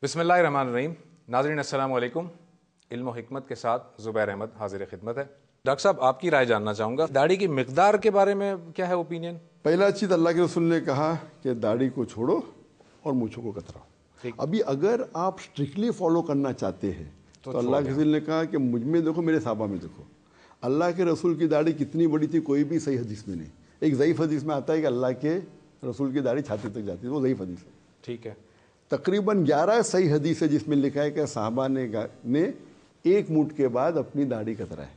بسم اللہ الرحمن الرحیم. ناظرین السلام علیکم. علم و حکمت کے ساتھ زبیر احمد حاضر خدمت ہے. ڈاکٹر صاحب آپ کی رائے جاننا چاہوں گا, داڑھی کی مقدار کے بارے میں کیا ہے اوپینین؟ پہلا چیز اللہ کے رسول نے کہا کہ داڑھی کو چھوڑو اور مونچھوں کو کتراؤ. ابھی اگر آپ اسٹرکٹلی فالو کرنا چاہتے ہیں تو اللہ کے رسول نے کہا کہ مجھ میں دیکھو, میرے صحابہ میں دیکھو. اللہ کے رسول کی داڑھی کتنی بڑی تھی کوئی بھی صحیح حدیث میں نہیں. ایک ضعیف حدیث میں آتا ہے کہ اللہ کے رسول کی داڑھی چھاتی تک جاتی ہے, وہ ضعیف حدیث ہے. ٹھیک ہے. تقریباً 11 صحیح حدیث ہے جس میں لکھا ہے کہ صحابہ نے ایک منٹ کے بعد اپنی داڑھی کترائے,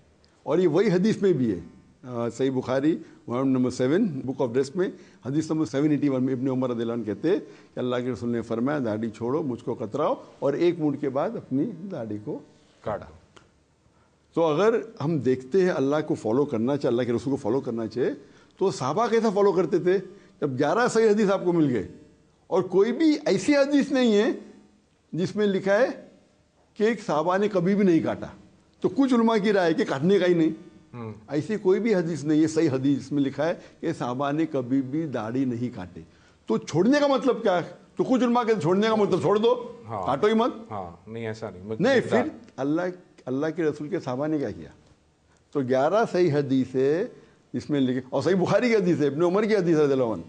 اور یہ وہی حدیث میں بھی ہے. صحیح بخاری نمبر 7 بک آف ڈریس میں حدیث نمبر 781 میں ابن عمر رضی اللہ عنہ کہتے ہیں کہ اللہ کے رسول نے فرمایا داڑھی چھوڑو, مجھ کو کتراؤ اور ایک منٹ کے بعد اپنی داڑھی کو کاٹو. تو اگر ہم دیکھتے ہیں اللہ کو فالو کرنا چاہیے, اللہ کے رسول کو فالو کرنا چاہیے, تو صحابہ کیسا فالو کرتے تھے؟ جب 11 صحیح حدیث آپ کو مل گئے اور کوئی بھی ایسی حدیث نہیں ہے جس میں لکھا ہے کہ ایک صحابہ نے کبھی بھی نہیں کاٹا, تو کچھ علماء کی رائے ہے کہ کاٹنے کا ہی نہیں. ایسی کوئی بھی حدیث نہیں ہے صحیح حدیث میں لکھا ہے کہ صحابہ نے کبھی بھی داڑھی نہیں کاٹے. تو چھوڑنے کا مطلب کیا ہے؟ تو کچھ علماء کہتے چھوڑنے کا مطلب چھوڑ دو, کاٹو ہی مت. نہیں ایسا نہیں, پھر اللہ کے رسول کے صحابہ نے کیا کیا؟ تو 11 صحیح حدیث ہے جس میں لکھے, اور صحیح بخاری کی حدیث ہے, ابن عمر کی حدیث رضی اللہ عنہ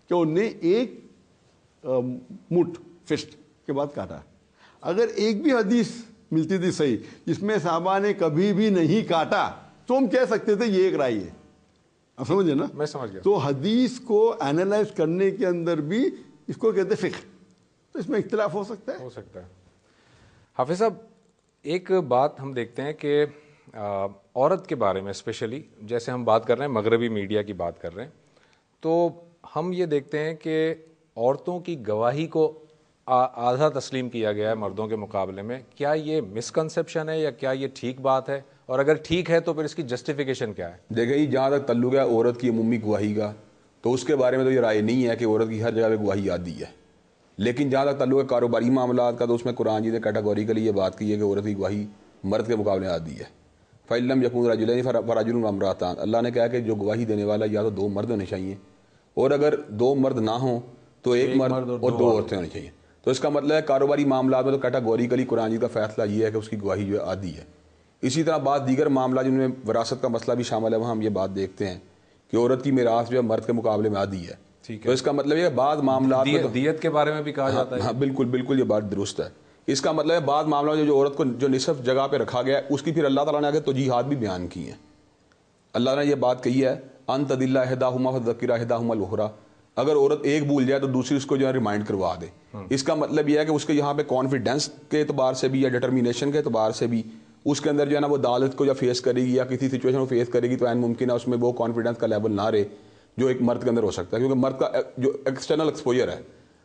کہ انہوں نے ایک مٹ فسٹ کے بعد کاٹا. اگر ایک بھی حدیث ملتی تھی صحیح جس میں صحابہ نے کبھی بھی نہیں کاٹا تو ہم کہہ سکتے تھے یہ ایک رائے ہے. آپ سمجھے نا؟ میں سمجھ گیا. تو حدیث کو اینالائز کرنے کے اندر بھی اس کو کہتے ہیں فقہ, تو اس میں اختلاف ہو سکتا ہے. حافظ صاحب ایک بات ہم دیکھتے ہیں کہ عورت کے بارے میں اسپیشلی جیسے ہم بات کر رہے ہیں, مغربی میڈیا کی بات کر رہے ہیں, تو ہم یہ دیکھتے ہیں کہ عورتوں کی گواہی کو آدھا تسلیم کیا گیا ہے مردوں کے مقابلے میں. کیا یہ مسکنسیپشن ہے یا کیا یہ ٹھیک بات ہے, اور اگر ٹھیک ہے تو پھر اس کی جسٹیفیکیشن کیا ہے؟ دیکھیں جہاں تک تعلق ہے عورت کی عمومی گواہی کا, تو اس کے بارے میں تو یہ رائے نہیں ہے کہ عورت کی ہر جگہ پہ گواہی عادی ہے. لیکن جہاں تک تعلق ہے کاروباری معاملات کا, تو اس میں قرآن جی نے کیٹیگوریکلی یہ بات کی ہے کہ عورت کی گواہی مرد کے مقابلے عادی ہے. فَإِلَّمْ يَكُونْ رَجُلَيْنِ فَرَجُلٌ وَامْرَأَتَانِ, اللہ نے کہا کہ جو گواہی دینے والا یا تو 2 مرد ہونے چاہیے, اور اگر 2 مرد نہ ہوں تو ایک مرد اور 2 عورتیں ہونی چاہیے. تو اس کا مطلب ہے کاروباری معاملات میں تو کیٹیگوریکلی قرآن جی کا فیصلہ یہ ہے کہ اس کی گواہی جو ہے عادی ہے. اسی طرح بعض دیگر معاملات جن میں وراثت کا مسئلہ بھی شامل ہے, وہاں ہم یہ بات دیکھتے ہیں کہ عورت کی میراث جو ہے مرد کے مقابلے میں عادی ہے. تو اس کا مطلب یہ ہے بعض معاملات میں دیت کے بارے میں بھی کہا جاتا ہے. ہاں بالکل یہ بات درست ہے. اس کا مطلب ہے بعض معاملات جو عورت کو جو نصف جگہ پہ رکھا گیا ہے اس کی پھر اللہ تعالیٰ نے آگے توجیحات بھی بیان کی ہیں. اللہ نے یہ بات کہی ہے ان تدل احداہما فذکر احداہما الاخری, اگر عورت ایک بھول جائے تو دوسری اس کو جو ہے ریمائنڈ کروا دے. اس کا مطلب یہ ہے کہ اس کے یہاں پہ کانفیڈنس کے اعتبار سے بھی یا ڈٹرمینیشن کے اعتبار سے بھی اس کے اندر جو ہے نا وہ عدالت کو جب فیس کرے گی یا کسی سچویشن کو فیس کرے گی تو عین ممکن ہے اس میں وہ کانفیڈنس کا لیول نہ رہے جو ایک مرد کے اندر ہو سکتا ہے, کیونکہ مرد کا جو ایکسٹرنل ایکسپوجر ہے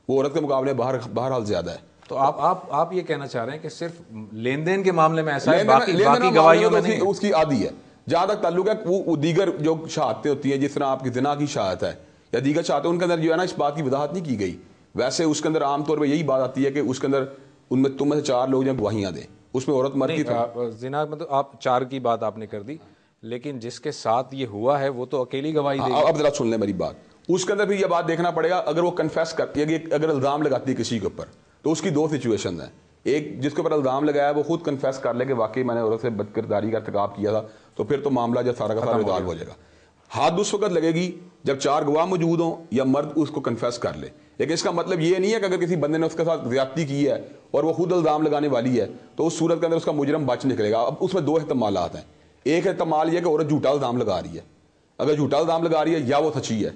وہ عورت کے مقابلے بہرحال زیادہ ہے. تو آپ یہ کہنا چاہ رہے ہیں کہ صرف لین دین کے معاملے میں ایسا ہے, باقی گواہیوں میں نہیں اس کی عادی ہے. جہاں تک تعلق ہے وہ دیگر جو شہادتیں ہوتی ہیں, جس طرح آپ کی زنا کی شہادت ہے یا دیگر شہادتیں, ان کے اندر جو ہے نا اس بات کی وضاحت نہیں کی گئی. ویسے اس کے اندر عام طور پہ یہی بات آتی ہے کہ اس کے اندر ان میں تم میں سے 4 لوگ جو گواہیاں دیں, اس میں عورت مرد کی زنا مطلب آپ 4 کی بات آپ نے کر دی, لیکن جس کے ساتھ یہ ہوا ہے وہ تو اکیلی گواہی دے گی. اب ذرا سن لیں میری بات. اس کے اندر بھی یہ بات دیکھنا پڑے گا, اگر وہ کنفیس کرتی ہے کہ اگر الزام لگاتی ہے کسی کے اوپر تو اس کی 2 سچویشن ہیں. ایک جس کے اوپر الزام لگایا ہے وہ خود کنفیس کر لے کہ واقعی میں نے عورت سے بد کرداری کا ارتکاب کیا تھا, تو پھر تو معاملہ جو سارا کا سارا ریزالو ہو جائے گا. ہاتھ اس وقت لگے گی جب 4 گواہ موجود ہوں یا مرد اس کو کنفیس کر لے. لیکن اس کا مطلب یہ نہیں ہے کہ اگر کسی بندے نے اس کے ساتھ زیادتی کی ہے اور وہ خود الزام لگانے والی ہے تو اس صورت کے اندر اس کا مجرم بچ نکلے گا. اب اس میں 2 احتمالات ہیں. ایک احتمال یہ کہ عورت جھوٹا الزام لگا رہی ہے, اگر جھوٹا الزام لگا رہی ہے یا وہ سچی ہے,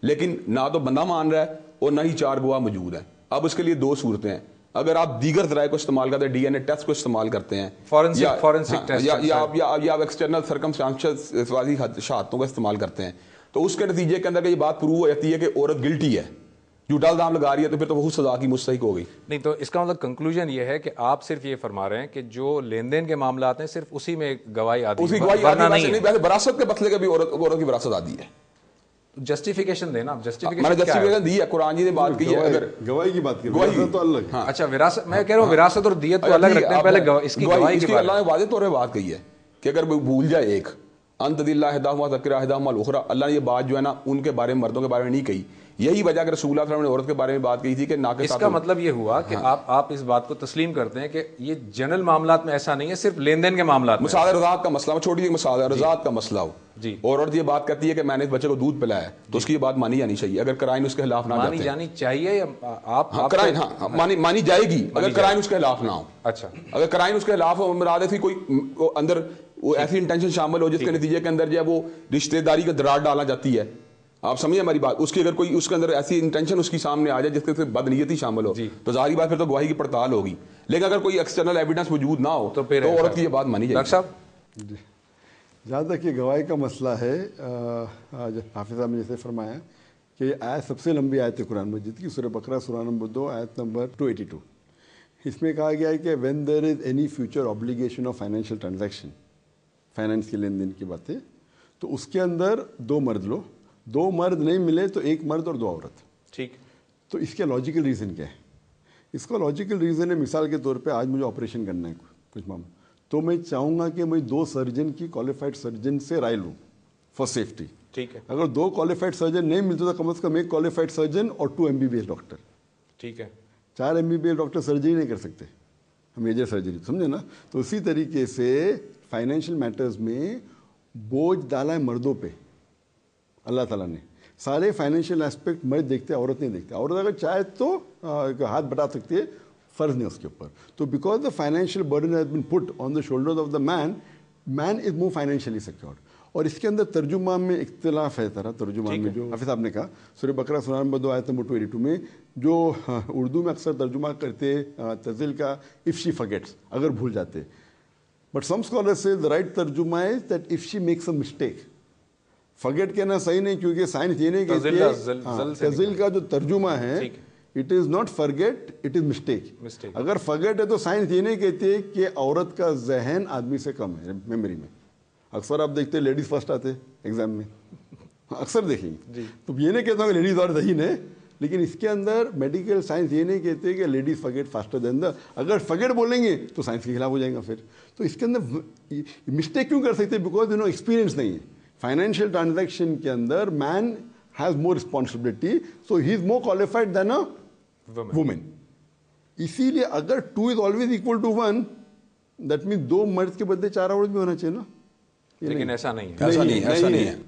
لیکن نہ تو بندہ مان رہا ہے اور نہ ہی 4 گواہ موجود ہیں. اب اس کے لیے 2 صورتیں ہیں. اگر آپ دیگر ذرائع کو استعمال کرتے ہیں, ڈی این اے ٹیسٹ کو استعمال کرتے ہیں, فورنسک ٹیسٹ, یا آپ ایکسٹرنل سرکمسٹانشل والی شہادتوں کا استعمال کرتے ہیں, تو اس کے نتیجے کے اندر یہ بات پروو ہو جاتی ہے کہ عورت گلٹی ہے, جھوٹا الزام لگا رہی ہے, تو پھر تو وہ سزا کی مستحق ہو گئی. نہیں, تو اس کا مطلب کنکلوژن یہ ہے کہ آپ صرف یہ فرما رہے ہیں کہ جو لین دین کے معاملات ہیں صرف اسی میں گواہی آتی ہے, ورنہ نہیں ہے. وراثت کے مسئلے کا بھی عورت کی وراثت آتی ہے. جسٹیفیکیشن دینا, میں نے جسٹیفیکیشن دی ہے, قرآن جی نے بات کی ہے. اگر گواہی کی بات کی وراثت تو الگ. اچھا وراثت, میں کہہ رہا ہوں وراثت اور دیت کو الگ رکھتے ہیں, پہلے اس کی گواہی کے بارے میں اللہ نے واضح طور پہ بات کہی ہے کہ اگر بھول جائے ایک ان تدل احداہما فذکر احداہما الاخری, اللہ نے یہ بات جو ہے نا ان کے بارے میں مردوں کے بارے میں نہیں کہی. یہی وجہ اگر رسول اللہ صلی اللہ علیہ وسلم نے عورت کے بارے میں بات کی تھی کہ ناقص اس کا مطلب یہ ہوا کہ آپ اس بات کو تسلیم کرتے ہیں کہ یہ جنرل معاملات میں ایسا نہیں ہے, صرف لین دین کے معاملات میں. مثال رضاعت کا مسئلہ, چھوٹی سی مثال ہے, رضاعت کا مسئلہ ہو جی, اور عورت یہ بات کرتی ہے کہ میں نے اس بچے کو دودھ پلایا تو اس کی یہ بات مانی جانی چاہیے اگر کرائن اس کے خلاف نہ مانی جانی چاہیے یا آپ کرائن مانی جائے گی اگر کرائن اس کے خلاف نہ ہو. اچھا, اگر کرائن اس کے خلاف ہو, مراد ہے کوئی اندر وہ ایسی انٹینشن شامل ہو جس کے نتیجے کے اندر جو ہے وہ رشتہ داری کا دراڑ ڈالا جاتی ہے, آپ سمجھے ہماری بات, اس کی اگر کوئی اس کے اندر ایسی انٹینشن اس کی سامنے آ جائے جس کے بد نیتی شامل ہو تو ظاہری بات پھر تو گواہی کی پڑتال ہوگی. لیکن اگر کوئی ایکسٹرنل ایویڈنس موجود نہ ہو تو عورت کی یہ بات مانی جائے. ڈاکٹر صاحب جی, جہاں تک یہ گواہی کا مسئلہ ہے, حافظ صاحب نے جیسے فرمایا کہ یہ آیت سب سے لمبی آیت ہے قرآن مجید کی, سورہ بقرہ سورہ نمبر 2 آیت نمبر 282. اس میں کہا گیا ہے کہ when there is any future obligation of financial transaction, finance کے لین دین کی باتیں, تو اس کے اندر 2 مرد لو, 2 مرد نہیں ملے تو 1 مرد اور 2 عورت. ٹھیک, تو اس کا لاجیکل ریزن کیا ہے؟ اس کا لاجیکل ریزن ہے, مثال کے طور پہ آج مجھے آپریشن کرنا ہے کچھ معاملہ, تو میں چاہوں گا کہ میں 2 سرجن کی کوالیفائڈ سرجن سے رائے لوں فار سیفٹی. ٹھیک ہے, اگر 2 کوالیفائڈ سرجن نہیں ملتے تو کم از کم 1 کوالیفائڈ سرجن اور 2 MBBS ڈاکٹر. ٹھیک ہے, 4 MBBS ڈاکٹر سرجری نہیں کر سکتے, میجر سرجری, سمجھے نا. تو اسی طریقے سے فائنینشیل میٹرز میں بوجھ ڈالا ہے مردوں پہ اللہ تعالیٰ نے. سارے فائنینشیل اسپیکٹ مرد دیکھتے ہیں, عورت نہیں دیکھتے. عورت اگر چاہے تو ہاتھ بٹا سکتی ہے, فرض نہیں اس کے اوپر. تو because the financial burden has been put on the shoulders of the man, man is more financially secured. اور اس کے اندر ترجمہ میں اختلاف ہے, طرح ترجمہ میں جو حافظ صاحب نے کہا سورہ بقرہ سورہ نمبر 2 آیت نمبر 282 میں جو اردو میں اکثر ترجمہ کرتے تنزیل کا if she forgets, اگر بھول جاتے. بٹ سم اسکالر سے the right ترجمہ ہے that if she makes a mistake. forget کہنا صحیح نہیں, کیونکہ سائنس یہ نہیں کہتی ہے, تنزیل کا جو ترجمہ ہے it is not forget, it is mistake. اگر forget ہے تو سائنس یہ نہیں کہتی ہے کہ عورت کا ذہن آدمی سے کم ہے میموری میں. اکثر آپ دیکھتے ہیں لیڈیز فرسٹ آتے ایگزام میں, اکثر دیکھیں گے. تو یہ نہیں کہتا ہوں کہ لیڈیز اور ذہین ہے, لیکن اس کے اندر میڈیکل سائنس یہ نہیں کہتے کہ لیڈیز فگیٹ فاسٹر دین دا, اگر فگیٹ بولیں گے تو سائنس کے خلاف ہو جائیں گا پھر. تو اس کے اندر مسٹیک کیوں کر سکتے, بیکاز ایکسپیرینس نہیں ہے. فائنینشیل ٹرانزیکشن کے اندر man has more responsibility, so he is more qualified than a woman. اسی لیے اگر 2 is always equal to 1, that means 2 مرد کے بدلے 4 عورت بھی ہونا چاہیے نا. لیکن ایسا نہیں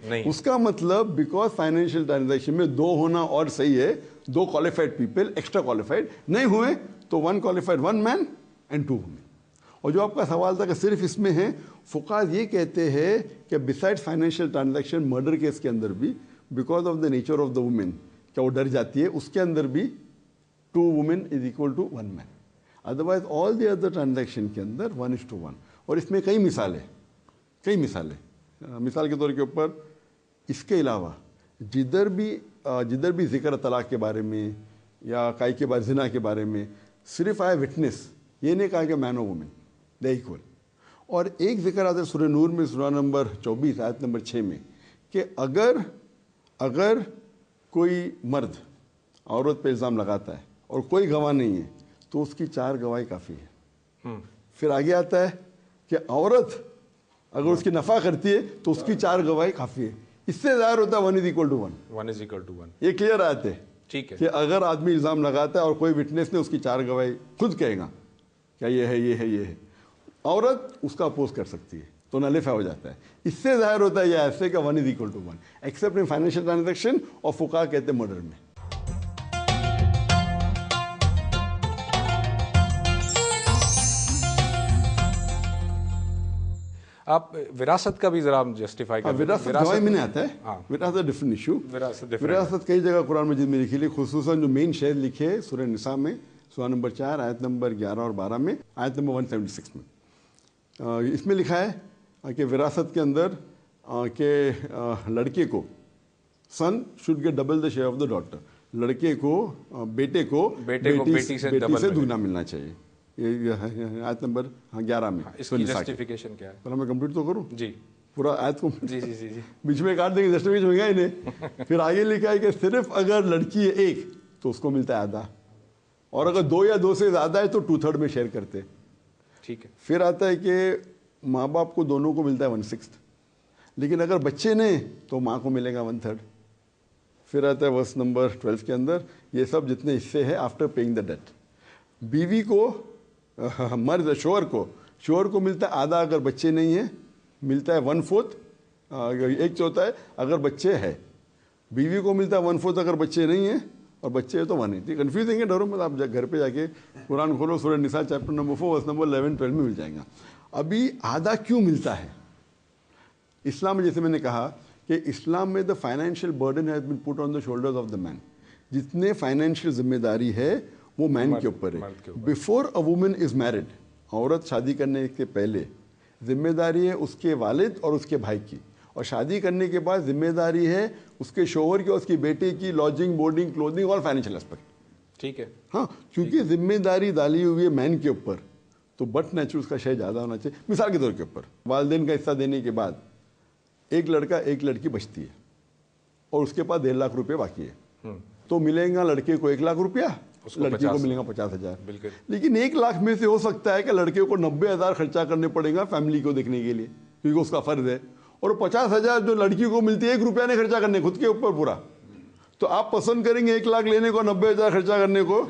ہے, اس کا مطلب بیکاز فائنینشیل ٹرانزیکشن میں 2 ہونا اور صحیح ہے, 2 کوالیفائڈ پیپل ایکسٹرا کوالیفائڈ نہیں ہوئے تو 1 کوالیفائڈ 1 مین اینڈ 2 وومین. اور جو آپ کا سوال تھا کہ صرف اس میں ہے, فقہاء یہ کہتے ہیں کہ beside financial transaction murder case کے اندر بھی because of the nature of the woman کیا وہ ڈر جاتی ہے, اس کے اندر بھی 2 woman is equal to 1 man. Otherwise all the other transaction کے اندر 1:1. اور اس میں کئی مثالیں, مثال کے طور کے اوپر اس کے علاوہ جدھر بھی ذکر طلاق کے بارے میں یا کائی کے بعد زنا کے بارے میں صرف آئے وٹنس, یہ نہیں کہا کہ مین اور وومن دے ایکول. اور ایک ذکر آتا ہے سورہ نور میں سورہ نمبر 24 آیت نمبر 6 میں کہ اگر کوئی مرد عورت پہ الزام لگاتا ہے اور کوئی گواہ نہیں ہے تو اس کی 4 گواہی کافی ہے. پھر آگے آتا ہے کہ عورت اگر اس کی نفع کرتی ہے تو اس کی 4 گواہی کافی ہے. اس سے ظاہر ہوتا ہے 1:1. یہ کلیئر آتے ہے. ٹھیک ہے, کہ اگر آدمی الزام لگاتا ہے اور کوئی وٹنس نے اس کی 4 گواہی خود کہے گا کیا یہ ہے, یہ ہے, یہ ہے, عورت اس کا اپوز کر سکتی ہے تو نلیفا ہو جاتا ہے. اس سے ظاہر ہوتا ہے یہ ایسے کہ 1:1 ایکسیپٹ ان فائنینشیل ٹرانزیکشن, اور فقہاء کہتے ہیں مرڈر میں. آپ وراثت کا بھی ذرا جسٹیفائی کریں. وراثت گواہی میں نہیں آتا ہے, وراثت ڈفرنٹ ایشو. وراثت کئی جگہ قرآن مجید میں لکھی, خصوصاً جو مین شہر لکھے سورہ نساء میں سورہ نمبر 4 آیت نمبر 11 اور 12 میں, آیت نمبر 176 میں. اس میں لکھا ہے کہ وراثت کے اندر کہ لڑکے کو son should get double the share of the daughter, لڑکے کو بیٹے کو بیٹی سے دگنا ملنا چاہیے. یہ آیت نمبر 11 میں. اس کی جسٹیفیکیشن کیا ہے؟ پہلے میں کمپلیٹ تو کروں جی, پورا آیت کو. جی, بیچ میں کاٹ دیں گے, جسٹیفیکیشن ہوگا ہی نہیں. پھر آگے لکھا ہے کہ صرف اگر لڑکی ہے 1 تو اس کو ملتا ہے آدھا, اور اگر 2 یا 2 سے زیادہ ہے تو 2/3 میں شیئر کرتے. ٹھیک ہے. پھر آتا ہے کہ ماں باپ کو دونوں کو ملتا ہے 1/6, لیکن اگر بچے نے تو ماں کو ملے گا 1/3. پھر آتا ہے ورس نمبر 12 کے اندر یہ سب جتنے حصے ہیں آفٹر پیئنگ دا ڈیٹ. بیوی کو مرد شوہر کو ملتا ہے آدھا اگر بچے نہیں ہیں, ملتا ہے 1/4 ایک چوتھا ہے اگر بچے ہے. بیوی کو ملتا ہے 1/4 اگر بچے نہیں ہیں, اور بچے ہیں تو 1/8. کنفیوزنگ ہے, ڈرو مت, آپ گھر پہ جا کے قرآن کھولو, سورہ نساء چیپٹر نمبر 4 ورس نمبر 11-12 میں مل جائیں گا. ابھی آدھا کیوں ملتا ہے اسلام میں؟ جیسے میں نے کہا کہ اسلام میں the financial burden has been put on the shoulders of the man. جتنے فائنینشیل ذمہ داری ہے وہ مین کے اوپر ہے. Before a woman is married, عورت شادی کرنے کے پہلے ذمہ داری ہے اس کے والد اور اس کے بھائی کی, اور شادی کرنے کے بعد ذمہ داری ہے اس کے شوہر کی اور اس کی بیٹے کی, لاجنگ, بورڈنگ, کلوتھنگ اور فائنینشیل اسپیکٹ. ٹھیک ہے, ہاں, کیونکہ ذمہ داری ڈالی ہوئی ہے مین کے اوپر, تو بٹ نیچر اس کا شے زیادہ ہونا چاہیے. مثال کے طور کے اوپر والدین کا حصہ دینے کے بعد ایک لڑکا ایک لڑکی بچتی ہے اور اس کے پاس 1.5 لاکھ روپے باقی ہے, تو ملے گا لڑکے کو 1 لاکھ روپیہ, لڑکی کو ملے گا 50,000. لیکن 1 لاکھ میں سے ہو سکتا ہے کہ لڑکے کو 90,000 خرچہ کرنے پڑے گا فیملی کو دیکھنے کے لیے, کیونکہ اس کا فرض ہے, اور 50,000 جو لڑکی کو ملتی ہے 1 روپیہ نہیں خرچہ کرنے خود کے اوپر پورا. تو آپ پسند کریں گے 1 لاکھ لینے کو, 90,000 خرچہ کرنے کو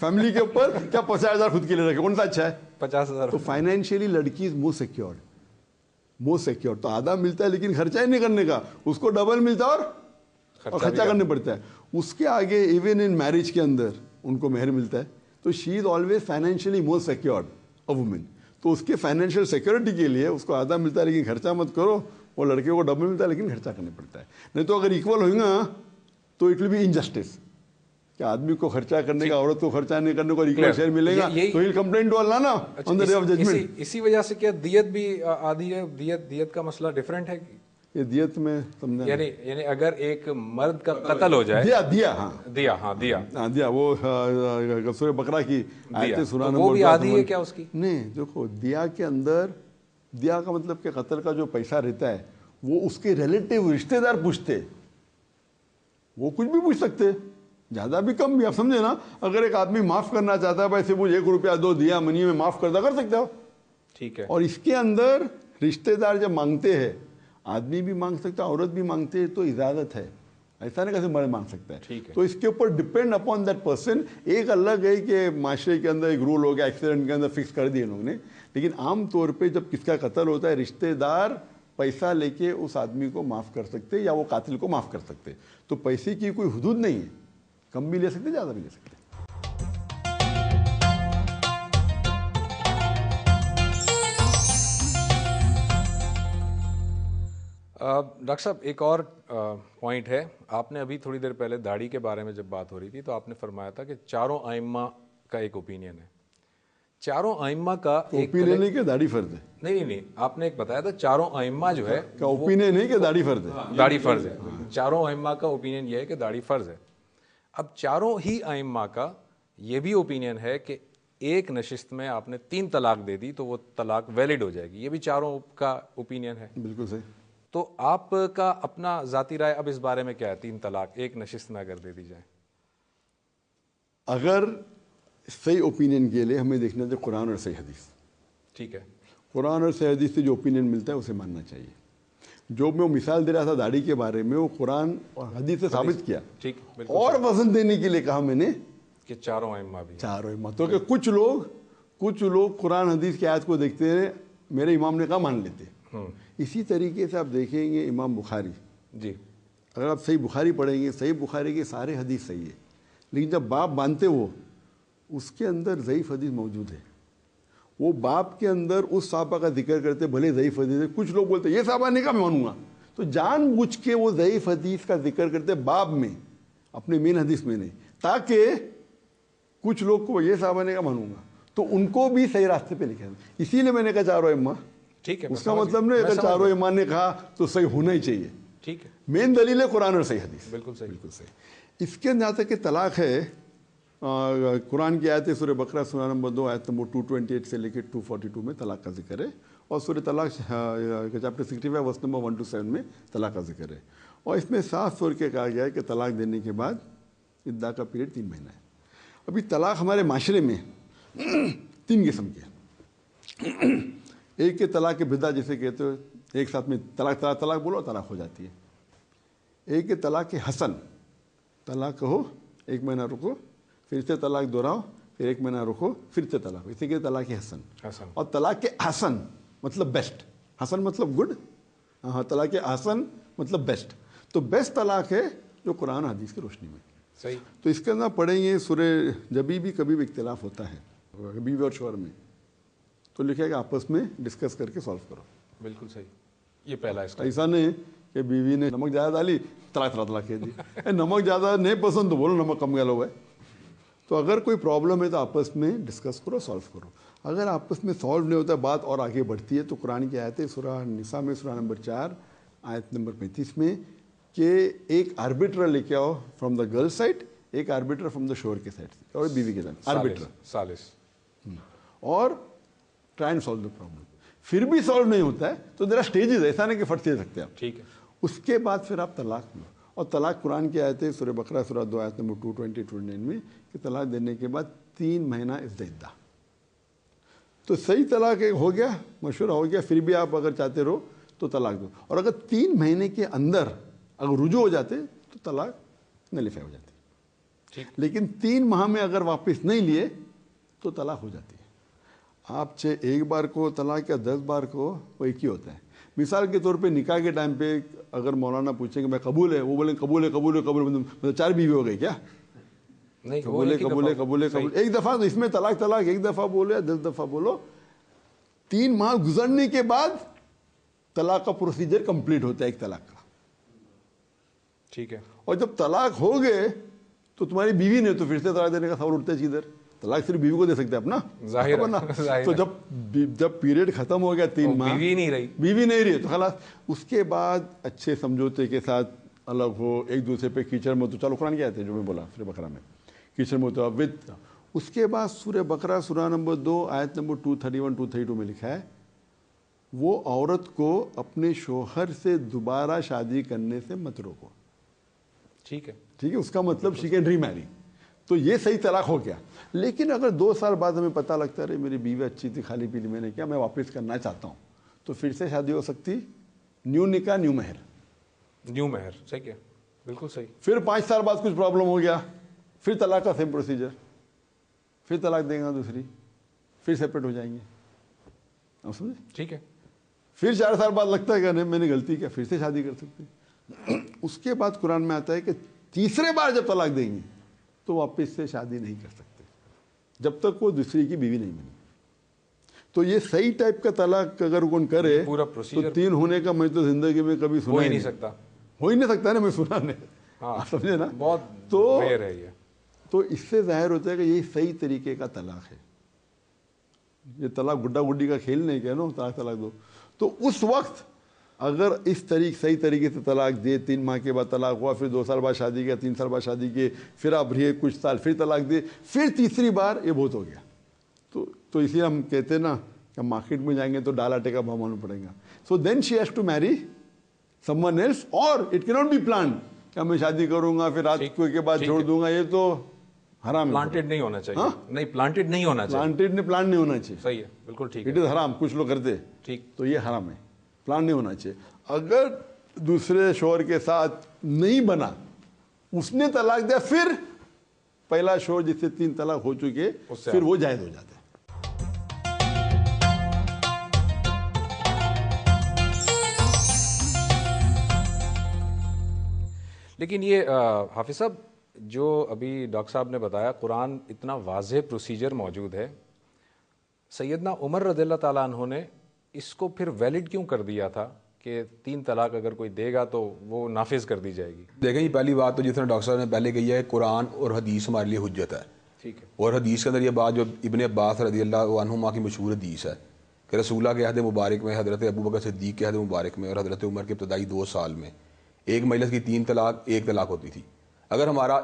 فیملی کے اوپر, کیا 50,000 خود کے لیے رکھے, کون سا اچھا ہے؟ 50,000. تو فائنینشیلی لڑکی از موسٹ سیکیورڈ. تو آدھا ملتا ہے لیکن خرچہ ہی نہیں کرنے کا, اس کو ڈبل ملتا ہے اور خرچہ کرنے پڑتا ہے. اس کے آگے ایون ان میرج کے اندر ان کو مہر ملتا ہے. تو she is always financially most secured a woman. تو اس کے فائنینشیل سیکورٹی کے لیے اس کو آدھا ملتا ہے لیکن خرچہ مت کرو, اور لڑکے کو ڈبل ملتا ہے لیکن خرچہ کرنا پڑتا ہے. نہیں تو اگر ایکول ہوئیں گا تو اٹ ول بی انجسٹس, کہ آدمی کو خرچہ کرنے کا, عورت کو خرچہ نہیں کرنے کو ایکول شیئر ملے گا, تو ہی کمپلین ٹو اللہ نا آن دی ڈے آف ججمنٹ. اسی وجہ سے کیا دیت بھی آدھی ہے, دیت کا مسئلہ ڈیفرنٹ ہے. یہ دیت میں سمجھا, یعنی اگر ایک مرد کا قتل ہو جائے, دیا وہ سورہ بقرہ کی آیت سنانا, وہ بھی آدھی ہے کیا اس کی؟ نہیں, دیکھو دیا کے اندر, دیا کا مطلب کہ قتل کا جو پیسہ رہتا ہے وہ اس کے ریلیٹیو رشتے دار پوچھتے, وہ کچھ بھی پوچھ سکتے, زیادہ بھی کم بھی, آپ سمجھے نا. اگر ایک آدمی معاف کرنا چاہتا ہے, بھائی سے مجھے 1 روپیہ دو, دیا منی میں معاف کر سکتے ہو. ٹھیک ہے. اور اس کے اندر رشتے دار جب مانگتے ہیں, آدمی بھی مانگ سکتا ہے, عورت بھی مانگتے ہیں, تو اجازت ہے, ایسا نہیں کیسے مرد مانگ سکتا ہے. تو اس کے اوپر ڈپینڈ اپون دیٹ پرسن. ایک الگ ہے کہ معاشرے کے اندر ایک رول ہو گیا, ایکسیڈنٹ کے اندر فکس کر دیے لوگوں نے, لیکن عام طور پہ جب کس کا قتل ہوتا ہے, رشتے دار پیسہ لے کے اس آدمی کو معاف کر سکتے یا وہ قاتل کو معاف کر سکتے. تو پیسے کی کوئی حدود نہیں ہے, کم بھی لے سکتے, زیادہ بھی لے سکتے. ڈاکٹر صاحب ایک اور پوائنٹ ہے, آپ نے ابھی تھوڑی دیر پہلے داڑھی کے بارے میں جب بات ہو رہی تھی تو آپ نے فرمایا تھا کہ چاروں ائمہ کا ایک اوپینین ہے. چاروں ائمہ کا اوپینین نہیں کہ داڑھی فرض ہے. نہیں, آپ نے ایک بتایا تھا چاروں ائمہ جو ہے اوپینین نہیں کہ داڑھی فرض ہے. داڑھی فرض ہے. چاروں ائمہ کا اوپینین یہ ہے کہ داڑھی فرض ہے. اب چاروں ہی ائمہ کا یہ بھی اوپینین ہے کہ ایک نشست میں آپ نے 3 طلاق دے دی تو وہ طلاق ویلڈ ہو جائے گی. یہ بھی چاروں کا اوپینین ہے. بالکل صحیح. تو آپ کا اپنا ذاتی رائے اب اس بارے میں کیا ہے؟ 3 طلاق ایک نشست میں اگر دے دی جائے, اگر صحیح اوپینین کے لیے ہمیں دیکھنا چاہیے قرآن اور صحیح حدیث. ٹھیک ہے. قرآن اور صحیح حدیث سے جو اوپینین ملتا ہے اسے ماننا چاہیے. جو میں وہ مثال دے رہا تھا داڑھی کے بارے میں, وہ قرآن اور حدیث سے ثابت کیا. ٹھیک, اور وزن دینے کے لیے کہا میں نے کہ چاروں ائمہ بھی, چاروں ائمہ. تو کہ کچھ لوگ قرآن حدیث کی آیت کو دیکھتے ہیں, میرے امام نے کہا مان لیتے. اسی طریقے سے آپ دیکھیں گے امام بخاری, جی اگر آپ صحیح بخاری پڑھیں گے, صحیح بخاری کے سارے حدیث صحیح ہے, لیکن جب باب باندھتے وہ اس کے اندر ضعیف حدیث موجود ہے. وہ باب کے اندر اس صحابہ کا ذکر کرتے, بھلے ضعیف حدیث ہے, کچھ لوگ بولتے یہ صحابہ نہیں کہا میں مانوں گا, تو جان بوجھ کے وہ ضعیف حدیث کا ذکر کرتے باب میں, اپنے مین حدیث میں نہیں, تاکہ کچھ لوگ کو یہ صحابہ نے کہا مانوں گا, تو ان کو بھی صحیح راستے پہ لکھا. اسی لیے میں نے کہا چاروں ائمہ. ٹھیک ہے, اس کا مطلب نہیں اگر چاروں ایمان نے کہا تو صحیح ہونا ہی چاہیے. ٹھیک ہے, مین دلیل ہے قرآن اور صحیح حدیث. بالکل صحیح. اس کے جہاں تک کہ طلاق ہے, قرآن کی آیت ہے سورہ بقرہ سورہ نمبر 2 آیت نمبر 228 سے لے کے 242 میں طلاق کا ذکر ہے, اور سورہ طلاق چیپٹر 65 ورس نمبر 1 to 7 میں طلاق کا ذکر ہے. اور اس میں صاف طور کے کہا گیا ہے کہ طلاق دینے کے بعد عدہ کا پیریڈ 3 مہینہ ہے. ابھی طلاق ہمارے معاشرے میں 3 قسم کے ہیں. ایک کے طلاق کے بدعہ جسے کہتے ہو, ایک ساتھ میں طلاق بولو طلاق ہو جاتی ہے. ایک کے طلاق کے حسن, طلاق کہو، 1 مہینہ رکو، پھر سے طلاق دہراؤ، پھر 1 مہینہ رکو، پھر سے طلاق. اسی کے طلاق حسن. اور طلاق حسن مطلب بیسٹ. حسن مطلب گڈ. ہاں طلاق حسن مطلب بیسٹ. تو بیسٹ طلاق ہے جو قرآن حدیث کی روشنی میں. صحیح. تو اس کے اندر پڑھیں گے سورہ جب بھی کبھی بھی اختلاف ہوتا ہے بیوی اور شوہر میں تو لکھے کہ آپس میں ڈسکس کر کے سالو کرو. بالکل صحیح. یہ پہلا ہے. ایسا نہیں کہ بیوی نے نمک زیادہ ڈالی طلاق کہہ دی. نمک زیادہ نہیں پسند تو بولو نمک کم گیا ہوا ہے. تو اگر کوئی پرابلم ہے تو آپس میں ڈسکس کرو، سالو کرو. اگر آپس میں سالو نہیں ہوتا بات اور آگے بڑھتی ہے تو قرآن کی آیت ہے سورہ نساء میں سورہ نمبر 4 آیت نمبر 35 میں کہ ایک آربیٹر لے کے آؤ فرام دا گرل سائڈ، ایک آربیٹر فرام دا شوہر کے سائڈ سے اور بیوی کے سائڈ آربیٹر سالس اور try and solve the problem. پھر بھی سالو نہیں ہوتا ہے تو ذرا اسٹیجز ایسا نہیں کہ فٹ دے سکتے آپ. ٹھیک ہے. اس کے بعد پھر آپ طلاق لو. اور طلاق قرآن کی آیت ہے سورہ بقرہ سورہ 2 آیت نمبر 220-229 میں کہ طلاق دینے کے بعد 3 مہینہ از عدہ. تو صحیح طلاق ہو گیا، مشورہ ہو گیا، پھر بھی آپ اگر چاہتے رہو تو طلاق دو. اور اگر 3 مہینے کے اندر اگر رجوع ہو جاتے تو طلاق نلیفائی ہو جاتی. لیکن 3 ماہ میں اگر واپس نہیں لیے تو طلاق ہو جاتی ہے. آپ چاہے 1 بار کو طلاق یا 10 بار کو وہ ایک ہی ہوتا ہے. مثال کے طور پہ نکاح کے ٹائم پہ اگر مولانا پوچھیں کہ میں قبول ہے، وہ بولیں قبول ہے قبول ہے قبول، مطلب 4 بیوی ہو گئی کیا؟ نہیں، قبول ہے قبول ہے قبول ہے قبول. ایک دفعہ تو اس میں طلاق 1 دفعہ بولو یا 10 دفعہ بولو، 3 ماہ گزرنے کے بعد طلاق کا پروسیجر کمپلیٹ ہوتا ہے ایک طلاق کا. ٹھیک ہے. اور جب طلاق ہو گئے تو تمہاری بیوی نے تو پھر سے طلاق دینے کا سوال اٹھتا ہے ادھر. طلاق صرف بیوی کو دے سکتے اپنا ظاہر. تو جب پیریڈ ختم ہو گیا 3 ماہ بیوی نہیں رہی تو خلاص. اس کے بعد اچھے سمجھوتے کے ساتھ الگ ہو، ایک دوسرے پہ کیچڑ میں تو چلو قرآن کیا آتے ہیں جو میں بولا سورہ بقرہ میں کیچڑ میں تو ود. اس کے بعد سورہ بقرہ سورہ نمبر 2 آیت نمبر 231-232 میں لکھا ہے وہ عورت کو اپنے شوہر سے دوبارہ شادی کرنے سے مت روکو. ٹھیک ہے. ٹھیک ہے. اس کا مطلب شی کین ری میری. تو یہ صحیح طلاق ہو گیا. لیکن اگر 2 سال بعد ہمیں پتہ لگتا ہے میری بیوی اچھی تھی، خالی پیلی میں نے کیا، میں واپس کرنا چاہتا ہوں، تو پھر سے شادی ہو سکتی. نیو نکاح نیو مہر. نیو مہر. صحیح ہے. بالکل صحیح. پھر 5 سال بعد کچھ پرابلم ہو گیا، پھر طلاق کا سیم پروسیجر، پھر طلاق دیں گا دوسری، پھر سیپریٹ ہو جائیں گے. آپ سمجھے؟ ٹھیک ہے. پھر 4 سال بعد لگتا ہے کہ نہیں میں نے غلطی کیا، پھر سے شادی کر سکتے. اس کے بعد قرآن میں آتا ہے کہ تیسرے بار جب طلاق دیں گے تو واپس سے شادی نہیں کر سکتے جب تک وہ دوسری کی بیوی نہیں بنی. تو یہ صحیح ٹائپ کا طلاق اگر کون کرے پورا تو پروسیجر 3 ہونے کا میں تو زندگی میں کبھی سنا ہو ہی نہیں سکتا. ہو ہی نہیں سکتا نا، میں سنا نہیں. ہاں سمجھے نا. بہت تو ریئر ہے یہ. تو اس سے ظاہر ہوتا ہے کہ یہ صحیح طریقے کا طلاق ہے. یہ طلاق گڈا گڈی کا کھیل نہیں کیا نا طلاق دو. تو اس وقت اگر اس صحیح طریقے سے طلاق دے، 3 ماہ کے بعد طلاق ہوا، پھر 2 سال بعد شادی کیا، 3 سال بعد شادی کی، پھر آپ رہے کچھ سال، پھر طلاق دے، پھر تیسری بار، یہ بہت ہو گیا. تو اس لیے ہم کہتے ہیں نا کہ مارکیٹ میں جائیں گے تو ڈال آٹے کا بھاؤ معلوم پڑے گا. سو دین شی has to marry someone else or it کی ناٹ بی پلانڈ کہ میں شادی کروں گا پھر رات کو کے بعد چھوڑ دوں گا. یہ تو حرام ہے. پلانٹڈ نہیں ہونا چاہیے. نہیں پلانٹڈ نہیں ہونا چاہیے. پلانٹ نہیں ہونا چاہیے. صحیح ہے. بالکل ٹھیک ہے. اٹ از حرام. کچھ لوگ کرتے ٹھیک. تو یہ حرام ہے. پلان نہیں ہونا چاہیے. اگر دوسرے شوہر کے ساتھ نہیں بنا، اس نے طلاق دیا، پھر پہلا شوہر جس سے 3 طلاق ہو چکے پھر وہ جائز ہو جاتا ہے. لیکن یہ حافظ صاحب جو ابھی ڈاکٹر صاحب نے بتایا، قرآن اتنا واضح پروسیجر موجود ہے، سیدنا عمر رضی اللہ تعالیٰ عنہ نے اس کو پھر ویلڈ کیوں کر دیا تھا کہ 3 طلاق اگر کوئی دے گا تو وہ نافذ کر دی جائے گی؟ دیکھیں، یہ پہلی بات تو جس طرح ڈاکٹر صاحب نے پہلے کہی ہے، قرآن اور حدیث ہمارے لیے حجت ہے. ٹھیک ہے. اور حدیث کے اندر یہ بات جو ابن عباس رضی اللہ عنہما کی مشہور حدیث ہے کہ رسول اللہ کے عہد مبارک میں، حضرت ابوبکر صدیق کے عہد مبارک میں اور حضرت عمر کے ابتدائی 2 سال میں ایک مجلس کی 3 طلاق 1 طلاق ہوتی تھی. اگر ہمارا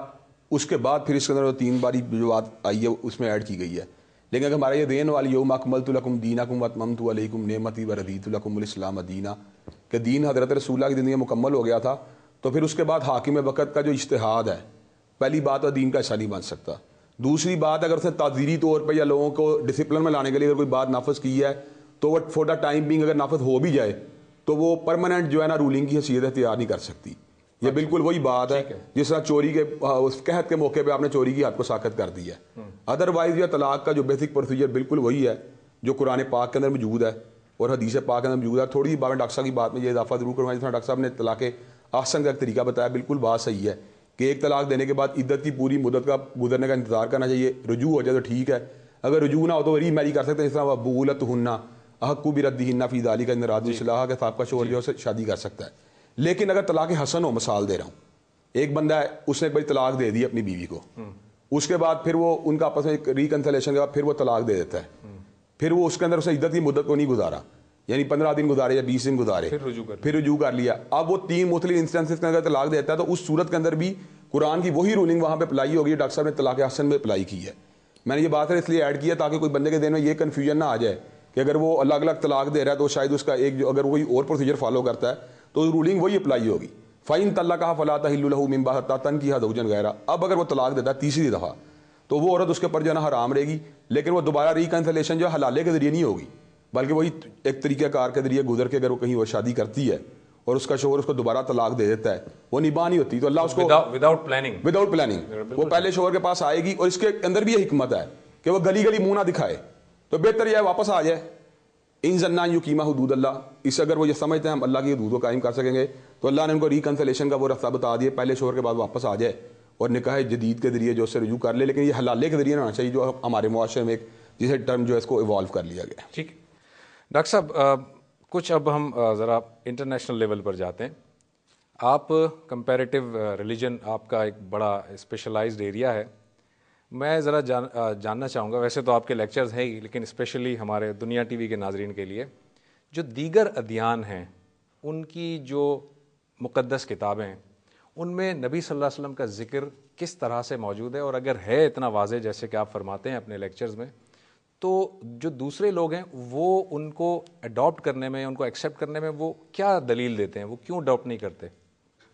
اس کے بعد پھر اس کے اندر 3 باری جو بات آئی ہے اس میں ایڈ کی گئی ہے. لیکن اگر ہمارا یہ دین والی یوم اکملت لکم دینکم واتممت علیکم نعمتی ورضیت لکم الاسلام دینا کہ دین حضرت رسول اللہ کی زندگی مکمل ہو گیا تھا، تو پھر اس کے بعد حاکم وقت کا جو اجتہاد ہے، پہلی بات وہ دین کا حصہ نہیں بن سکتا. دوسری بات، اگر اس نے تعزیری طور پہ یا لوگوں کو ڈسپلن میں لانے کے لیے اگر کوئی بات نافذ کی ہے تو وہ فور دا ٹائم بینگ اگر نافذ ہو بھی جائے تو وہ پرماننٹ جو ہے نا رولنگ کی حیثیت اختیار نہیں کر سکتی. یہ بالکل وہی بات ہے جس طرح چوری کے اس قحط کے موقع پہ آپ نے چوری کی حد کو ساخت کر دی ہے. ادروائز یہ طلاق کا جو بیسک پروسیجر بالکل وہی ہے جو قرآن پاک کے اندر موجود ہے اور حدیث پاک کے اندر موجود ہے. تھوڑی سی بات ڈاکٹر صاحب کی بات میں یہ اضافہ ضرور کروں. جس طرح ڈاکٹر صاحب نے طلاق احسن کا ایک طریقہ بتایا, بالکل بات صحیح ہے کہ ایک طلاق دینے کے بعد عدت کی پوری مدت کا گزرنے کا انتظار کرنا چاہیے. رجوع ہو جائے تو ٹھیک ہے, اگر رجوع نہ ہو تو ری میری کر سکتے ہیں. اس طرح بغولت ہننا حقو بردہن فی ذالک ان ارادوا اصلاحا کے سابقہ شوہر جو ہے شادی کر سکتا ہے. لیکن اگر طلاق حسن ہو, مثال دے رہا ہوں, ایک بندہ ہے اس نے ایک بڑی طلاق دے دی اپنی بیوی کو, اس کے بعد پھر وہ ان کا آپس میں ریکنسلیشن کے بعد پھر وہ طلاق دے دیتا ہے, پھر وہ اس کے اندر اس نے عدت کی مدت کو نہیں گزارا, یعنی 15 دن گزارے یا 20 دن گزارے, پھر رجوع کر لیا. اب وہ 3 مختلف انسٹنسز کے اندر طلاق دیتا ہے تو اس صورت کے اندر بھی قرآن کی وہی رولنگ وہاں پہ اپلائی ہوگی ڈاکٹر صاحب نے طلاق حسن میں اپلائی کی ہے. میں نے یہ بات اس لیے ایڈ کیا تاکہ کوئی بندے کے دل میں یہ کنفیوژن نہ آ جائے کہ اگر وہ الگ الگ طلاق دے رہا ہے تو شاید اس کا ایک جو اگر کوئی اور پروسیجر فالو کرتا ہے تو رولنگ وہی اپلائی ہوگی. فَإِن طَلَّقَهَا فَلَا تَحِلُّ لَهُ مِن بَعْدُ حَتَّىٰ تَنكِحَ زَوْجًا غَيْرَهُ. اب اگر وہ طلاق دیتا ہے تیسری دفعہ تو وہ عورت اس کے اوپر جو ہے نا حرام رہے گی, لیکن وہ دوبارہ ریکنسلیشن جو ہے حلالے کے ذریعے نہیں ہوگی بلکہ وہی ایک طریقہ کار کے ذریعے گزر کے اگر وہ کہیں وہ شادی کرتی ہے اور اس کا شوہر اس کو دوبارہ طلاق دے دیتا ہے, وہ نباہ نہیں ہوتی. تو اللہ اس کو وداؤٹ پلاننگ وہ پہلے شوہر کے پاس آئے گی, اور اس کے اندر بھی یہ حکمت ہے کہ وہ گلی گلی منہ نہ دکھائے, تو بہتر یہ ہے واپس آ جائے. ان ظنا یقیما حدود اللہ, اس اگر وہ یہ سمجھتے ہیں ہم اللہ کی حدود کو قائم کر سکیں گے تو اللہ نے ان کو ریکنسلیشن کا وہ راستہ بتا دیا, پہلے شوہر کے بعد واپس آ جائے اور نکاح جدید کے ذریعے جو اس سے رجوع کر لے, لیکن یہ حلالے کے ذریعے نہ ہونا چاہیے جو ہمارے معاشرے میں ایک جسے ٹرم جو ہے اس کو ایوالو کر لیا گیا. ٹھیک. ڈاکٹر صاحب کچھ اب ہم ذرا انٹرنیشنل لیول پر جاتے ہیں. آپ کمپیریٹیو ریلیجن آپ کا ایک بڑا اسپیشلائزڈ ایریا ہے. میں ذرا جاننا چاہوں گا, ویسے تو آپ کے لیکچرز ہیں ہی, لیکن اسپیشلی ہمارے دنیا ٹی وی کے ناظرین کے لیے جو دیگر ادیان ہیں ان کی جو مقدس کتابیں ہیں ان میں نبی صلی اللہ علیہ وسلم کا ذکر کس طرح سے موجود ہے, اور اگر ہے اتنا واضح جیسے کہ آپ فرماتے ہیں اپنے لیکچرز میں, تو جو دوسرے لوگ ہیں وہ ان کو اڈاپٹ کرنے میں, ان کو ایکسیپٹ کرنے میں وہ کیا دلیل دیتے ہیں, وہ کیوں اڈاپٹ نہیں کرتے؟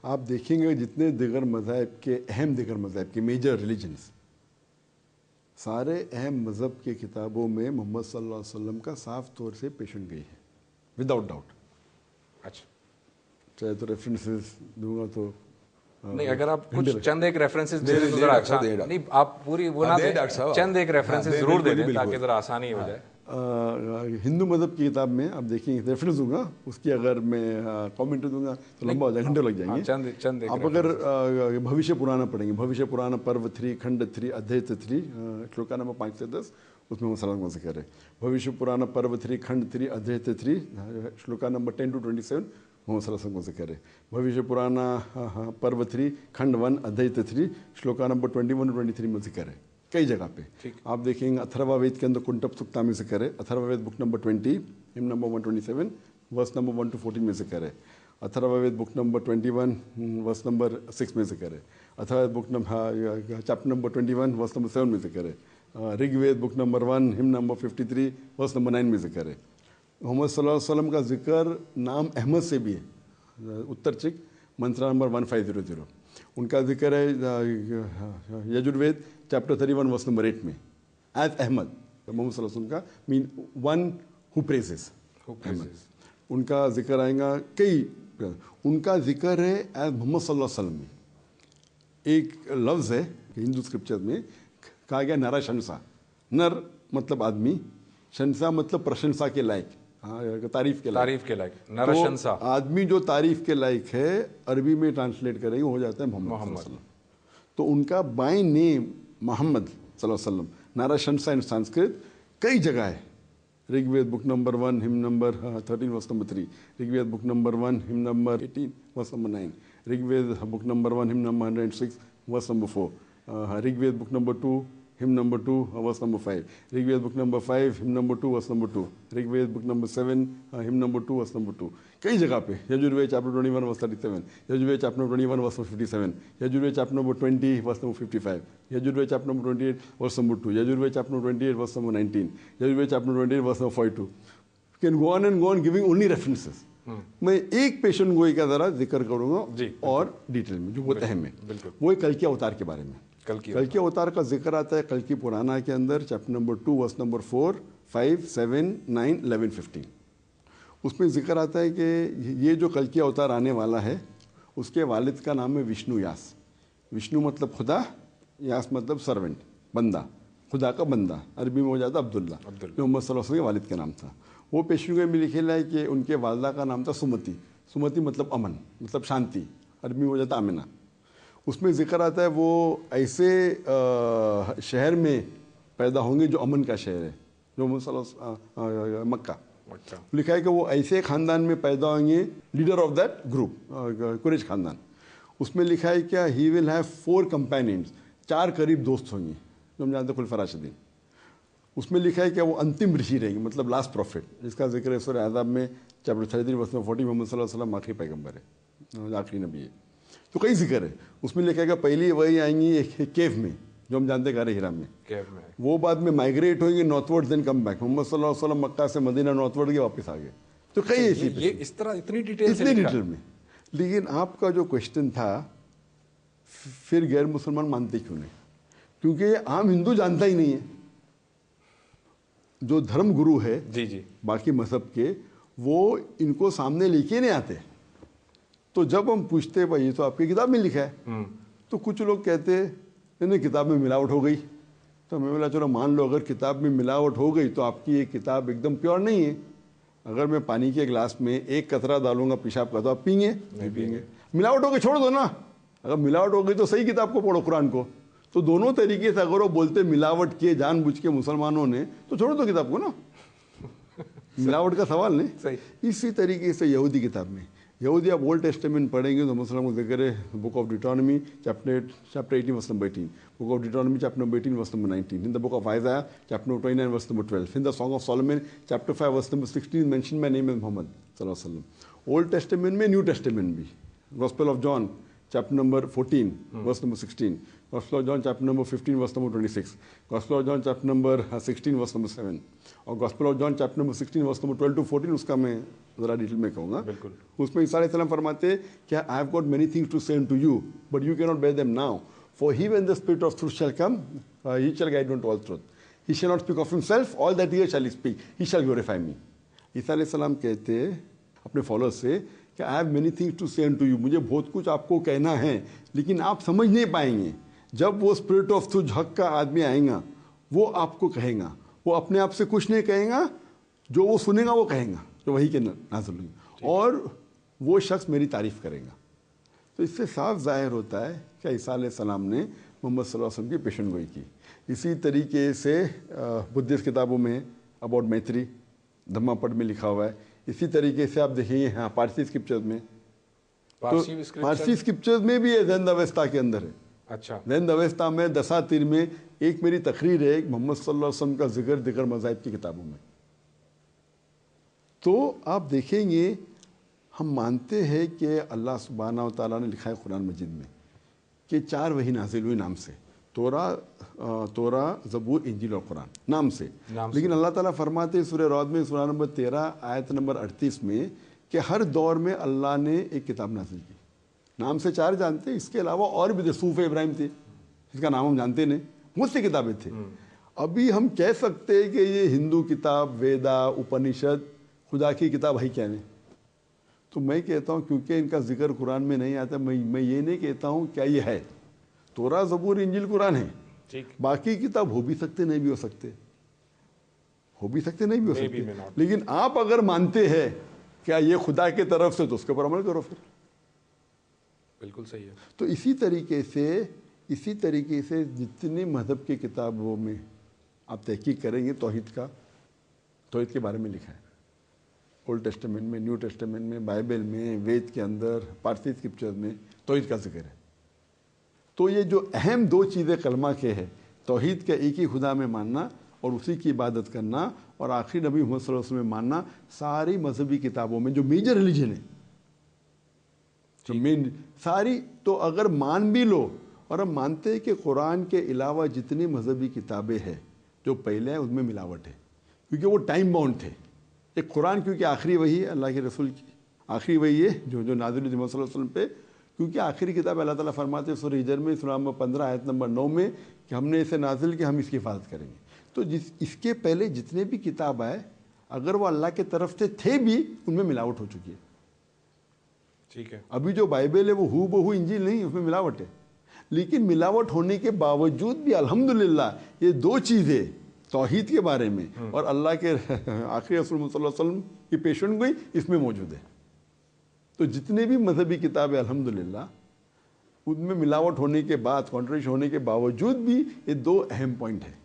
آپ دیکھیں گے جتنے دیگر مذاہب کے اہم دیگر مذاہب کے میجر ریلیجنز, سارے اہم مذہب کے کتابوں میں محمد صلی اللہ علیہ وسلم کا صاف طور سے پیشن گئی ہے, وداؤٹ ڈاؤٹ. اچھا, چاہے تو ریفرنسز دوں گا تو نہیں, اگر آپ کچھ چند ایک ریفرنسز دے دیں تو ذرا آسان, نہیں آپ پوری وہ نہ دیں, چند ایک ریفرنسز ضرور دے دیں تاکہ ذرا آسانی ہو جائے. ہندو مذہب کی کتاب میں آپ دیکھیں ریفرنس دوں گا, اس کی اگر میں کامنٹ دوں گا تو لمبا ہو جائے, گھنٹے لگ جائیں گے. چند آپ اگر بھوشیہ پرانا پڑھیں گے, بھوشیہ پرانا پرو 3 کھنڈ 3 ادھیے 3 شلوکا نمبر 5 سے 10, اس میں مسلمان کا ذکر ہے. بھوشیہ پرانا پرو 3 کھنڈ 3 ادھیے 3 شلوکا نمبر 10 to 27 محمد صلی اللہ علیہ وسلم کا ذکر ہے. بھوشیہ پرانا پرو 3 کھنڈ 1 ادھیے 3 شلوکا نمبر 21 to 23 میں ذکر ہے. کئی جگہ پہ آپ دیکھیں گے اتھروا وید کے اندر کنٹپ سکتا میں ذکر ہے. اتھروا وید بک نمبر 20 ہم نمبر 127 ورس نمبر 1 to 14 میں ذکر ہے. Atharva Veda book number 21 verse number 6 میں ذکر ہے. Atharva Veda book chapter number 21 verse number 7 میں ذکر ہے. رگ وید بک نمبر 1 ہم نمبر 53 ورس نمبر 9 میں ذکر ہے. محمد صلی اللہ علیہ وسلم کا ذکر نام احمد سے بھی ہے. اتر چک منترا نمبر 1500 ان کا ذکر ہے یجروید چیپٹر 31 ورس نمبر 8 میں ایز احمد. محمد صلی اللہ علیہ وسلم کا مین ون ہو پریزز احمد. ان کا ذکر آئے گا کئی, ان کا ذکر ہے ایز محمد صلی اللہ علیہ وسلم میں. ایک لفظ ہے ہندو اسکرپچر میں کہا گیا نرا شنسا. نر مطلب آدمی, شنسا مطلب پرشنسا کے لائق, تعریف کے لائق. نرا شنسا آدمی جو تعریف کے لائق ہے, عربی میں ٹرانسلیٹ کریں گے ہو جاتا ہے محمد صلی اللہ علیہ وسلم. تو ان کا بائی نیم محمد صلی اللہ علیہ وسلم, نارا شنسا ان سنسکرت کئی جگہ ہے. رگ وید بک نمبر 1 ہم number 13 verse number 3, Rig Veda book number 1 ہم number 18 verse number 9, Rig Veda book number 1 ہم number 106 verse number 4, Rig Veda book number 2 ہم number 2 verse number 5, Rig Veda book number 5 ہم نمبر 2 ورس number 2, Rig Veda book number 7 ہم نمبر 2 ورس نمبر 2. کئی جگہ پہ Yajurveda chapter 21 verse 37, Yajurveda chapter 21 verse 57, Yajurveda chapter number 20 verse number 55, Yajurveda chapter number 28 verse number 2, Yajurveda chapter number 28 verse number 19, Yajurveda chapter number 28 verse number 42. Can go on and go on giving only references. میں ایک پیشن گوئی کا ذرا ذکر کروں گا اور ڈیٹیل میں جو بہت اہم ہے, وہ ہے کلکی اوتار کے بارے میں. کلکی اوتار کا ذکر آتا ہے کلکی پرانا کے اندر چیپٹر نمبر 2 ورس نمبر 4 5 7 9 11 15. اس میں ذکر آتا ہے کہ یہ جو کلکی اوتار آنے والا ہے اس کے والد کا نام ہے وشنو یاس. وشنو مطلب خدا, یاس مطلب سرونٹ, بندہ, خدا کا بندہ. عربی میں ہو جاتا عبداللہ, جو محمد صلی اللہ علیہ وسلم کے والد کا نام تھا. وہ پیشین گوئی میں لکھا ہے کہ ان کے والدہ کا نام تھا سمتی. سمتی مطلب امن, مطلب شانتی, عربی میں ہو جاتا آمنہ. اس میں ذکر آتا ہے وہ ایسے شہر میں پیدا ہوں گے جو امن کا شہر ہے, جو محمد صلی اللہ علیہ وسلم, مکہ. لکھا ہے کہ وہ ایسے خاندان میں پیدا ہوں گے, لیڈر آف دیٹ گروپ, قریش خاندان. اس میں لکھا ہے کیا, ہی ول ہیو 4 کمپینینز, 4 قریب دوست ہوں گے جو ہم جانتے ہیں خلفاء راشدین. اس میں لکھا ہے کہ وہ انتم رشی رہیں گے, مطلب لاسٹ پروفٹ, جس کا ذکر ہے سورہ احزاب میں چیپٹر 33 ورس 40. محمد صلی اللہ علیہ وسلم آخری پیغمبر ہے, آخری نبی ہے. تو کئی ذکر ہے. اس میں لکھا ہے کہ پہلی وہی آئیں گی ایک کیف میں, جو ہم جانتے ہیں غار ہرا میں. وہ بعد میں مائگریٹ ہوئیں گے نارتھ ورڈ, دین کم بیک. محمد صلی اللہ علیہ وسلم مکہ سے مدینہ نارتھ ورڈ کے واپس آ گئے. تو کئی ایسی یہ اس طرح اتنی ڈیٹیل میں. لیکن آپ کا جو کوشچن تھا, پھر غیر مسلمان مانتے کیوں نہیں؟ کیونکہ یہ عام ہندو جانتا ہی نہیں ہے. جو دھرم گرو ہے باقی مذہب کے, وہ ان کو سامنے لے کے نہیں آتے. تو جب ہم پوچھتے بھائی یہ تو آپ کی کتاب میں لکھا ہے, تو کچھ لوگ کہتے نہیں کتاب میں ملاوٹ ہو گئی. تو میں بولا چلو مان لو اگر کتاب میں ملاوٹ ہو گئی تو آپ کی یہ کتاب ایک دم پیور نہیں ہے. اگر میں پانی کے گلاس میں 1 قطرہ ڈالوں گا پیشاب کا تو آپ پئیں گے؟ نہیں پئیں گے. ملاوٹ ہو گئی چھوڑ دو نا. اگر ملاوٹ ہو گئی تو صحیح کتاب کو پڑھو, قرآن کو. تو دونوں طریقے سے اگر وہ بولتے ملاوٹ کیے جان بوجھ کے مسلمانوں نے, تو چھوڑ دو کتاب کو نا, ملاوٹ کا سوال نہیں. اسی طریقے سے یہودی کتاب میں, یہودی آپ اولڈ ٹیسٹمنٹ پڑھیں گے تو مسلم کو ذکر ہے book of Deuteronomy chapter 18 verse number 18, book of Deuteronomy chapter number 18 verse number 19, in the book of Isaiah chapter number 29 verse number 12, in the Song of Solomon chapter 5 verse number 16 mention my name is Muhammad صلی اللہ علیہ وسلم. Old testament میں, new testament بھی, gospel of John chapter number 14 verse number 16, Gospel of John chapter number 15 verse number 26, Gospel of John chapter number 16 verse number 7, اور Gospel of John chapter number 16 verse number 12 to 14. اس کا میں ذرا detail میں کہوں گا. اس میں عیسیٰ علیہ السلام فرماتے کہ I have got many things to say unto you but you cannot bear them now, for he when the spirit of truth shall come he shall guide you into all truth, he shall not speak of himself, all that he shall speak, he shall glorify me. عیسیٰ علیہ السلام کہتے اپنے follower سے کہ I have many things to say unto you, مجھے بہت کچھ آپ کو کہنا ہے لیکن آپ سمجھ نہیں پائیں گے. جب وہ اسپرٹ آف ٹروتھ حق کا آدمی آئے گا وہ آپ کو کہے گا, وہ اپنے آپ سے کچھ نہیں کہے گا, جو وہ سنے گا وہ کہے گا, جو وہی کے نازل ہوگی, اور وہ شخص میری تعریف کرے گا. تو اس سے صاف ظاہر ہوتا ہے کہ عیسیٰ علیہ السلام نے محمد صلی اللہ علیہ وسلم کی پیشن گوئی کی. اسی طریقے سے بدھسٹ کتابوں میں اباؤٹ میتری دھما پٹ میں لکھا ہوا ہے. اسی طریقے سے آپ دیکھیں گے ہاں پارسی اسکرپچرز میں, پارسی اسکرپچرز میں بھی ہے, زین اویستا کے اندر ہے. اچھا, زین اویستا میں دساتیر میں ایک میری تقریر ہے محمد صلی اللہ علیہ وسلم کا ذکر دیگر مذاہب کی کتابوں میں. تو آپ دیکھیں گے ہم مانتے ہیں کہ اللہ سبحانہ و تعالیٰ نے لکھا ہے قرآن مجید میں کہ 4 وحی نازل ہوئی نام سے, تورا زبور انجیل اور قرآن نام سے. لیکن اللہ تعالیٰ فرماتے ہیں سورہ رعد میں سورہ نمبر 13 آیت نمبر 38 میں کہ ہر دور میں اللہ نے ایک کتاب نازل کی. نام سے 4 جانتے ہیں, اس کے علاوہ اور بھی تھے. صوف ابراہیم تھے جس کا نام ہم جانتے نہیں, بہت سی کتابیں تھے. ابھی ہم کہہ سکتے ہیں کہ یہ ہندو کتاب ویدا اپنشد خدا کی کتاب ہے کیا نہیں. تو میں کہتا ہوں کیونکہ ان کا ذکر قرآن میں نہیں آتا, میں یہ نہیں کہتا ہوں کیا یہ ہے. تورا زبور انجیل قرآن ہے, باقی کتاب ہو بھی سکتے نہیں بھی ہو سکتے, ہو بھی سکتے نہیں بھی ہو سکتے. لیکن آپ اگر مانتے ہیں کیا یہ خدا کی طرف سے, تو اس کے اوپر عمل کرو پھر. بالکل صحیح ہے. تو اسی طریقے سے جتنی مذہب کی کتابوں میں آپ تحقیق کریں گے توحید کے بارے میں لکھا ہے. اولڈ ٹیسٹمنٹ میں, نیو ٹیسٹمنٹ میں, بائبل میں, وید کے اندر, پارسی اسکرپچر میں توحید کا ذکر ہے. تو یہ جو اہم 2 چیزیں کلمہ کے ہے, توحید کا ایک ہی خدا میں ماننا اور اسی کی عبادت کرنا, اور آخری نبی محمد صلی اللہ علیہ وسلم میں ماننا, ساری مذہبی کتابوں میں جو میجر ریلیجن ہے, جو مین ساری, تو اگر مان بھی لو, اور ہم مانتے ہیں کہ قرآن کے علاوہ جتنی مذہبی کتابیں ہیں جو پہلے ہیں ان میں ملاوٹ ہے, کیونکہ وہ ٹائم باؤنڈ تھے. ایک قرآن کیونکہ آخری وحی ہے, اللہ کے رسول کی آخری وحی ہے جو نازل ہوئی محمد صلی اللہ علیہ وسلم پہ, کیونکہ آخری کتاب اللہ تعالیٰ فرماتے ہیں سورہ ہجر میں سورہ نمبر 15 آیت نمبر 9 میں کہ ہم نے اسے نازل کیا, ہم اس کی حفاظت کریں گے. تو اس کے پہلے جتنے بھی کتاب آئے اگر وہ اللہ کے طرف سے تھے بھی ان میں ملاوٹ ہو چکی ہے. ٹھیک ہے. ابھی جو بائبل ہے وہ ہو بہو انجیل نہیں، اس میں ملاوٹ ہے، لیکن ملاوٹ ہونے کے باوجود بھی الحمدللہ یہ دو چیزیں توحید کے بارے میں اور اللہ کے آخری رسول صلی اللہ علیہ وسلم کی پیشن گوئی اس میں موجود ہے. تو جتنے بھی مذہبی کتابیں الحمدللہ ان میں ملاوٹ ہونے کے بعد، کانٹریڈکشن ہونے کے باوجود بھی یہ دو اہم پوائنٹ ہیں.